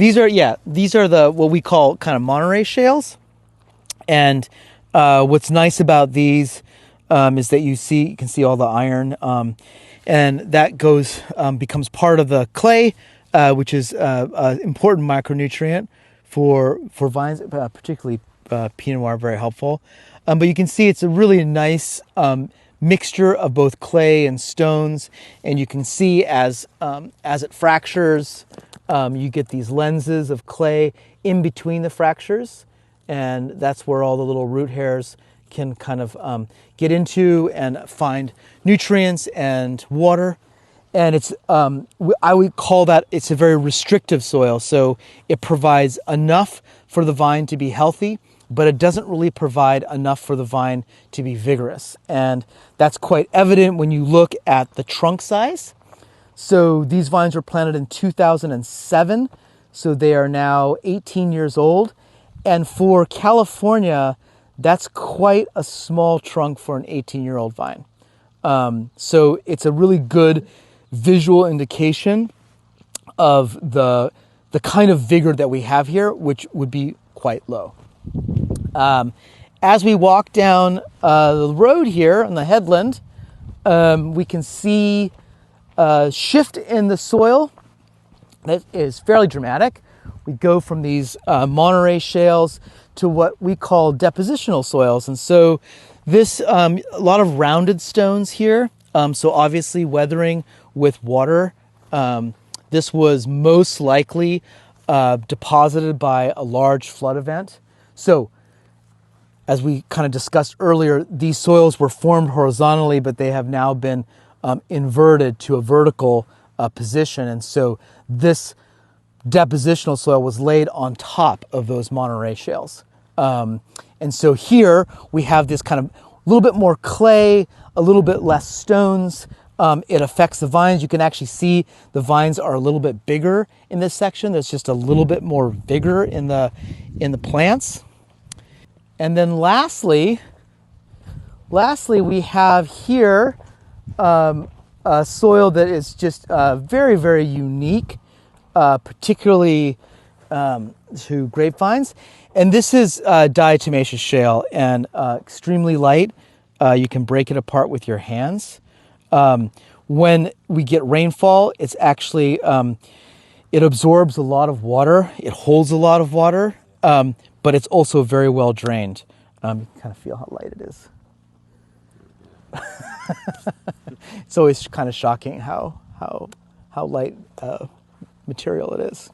these are the what we call kind of Monterey shales. And what's nice about these is that you can see all the iron, and that becomes part of the clay, which is an important micronutrient for vines, particularly Pinot Noir, very helpful. But you can see it's a really nice mixture of both clay and stones, and you can see as it fractures, you get these lenses of clay in between the fractures, and that's where all the little root hairs can kind of get into and find nutrients and water. And it's I would call that it's a very restrictive soil, so it provides enough for the vine to be healthy, but it doesn't really provide enough for the vine to be vigorous. And that's quite evident when you look at the trunk size. So these vines were planted in 2007, so they are now 18 years old. And for California, that's quite a small trunk for an 18-year-old vine. So it's a really good visual indication of the kind of vigor that we have here, which would be quite low. As we walk down the road here on the headland, we can see a shift in the soil that is fairly dramatic. We go from these Monterey shales to what we call depositional soils. And so this, a lot of rounded stones here. So obviously weathering with water. This was most likely deposited by a large flood event. So as we kind of discussed earlier, these soils were formed horizontally, but they have now been inverted to a vertical position. And so this depositional soil was laid on top of those Monterey shales. And so here we have this kind of a little bit more clay, a little bit less stones. It affects the vines. You can actually see the vines are a little bit bigger in this section. There's just a little bit more vigor in the plants. And then lastly, we have here a soil that is just very, very unique, particularly to grapevines. And this is diatomaceous shale, and extremely light. You can break it apart with your hands. When we get rainfall, it's actually, it absorbs a lot of water. It holds a lot of water, but it's also very well drained. You can kind of feel how light it is. It's always kind of shocking how light material it is.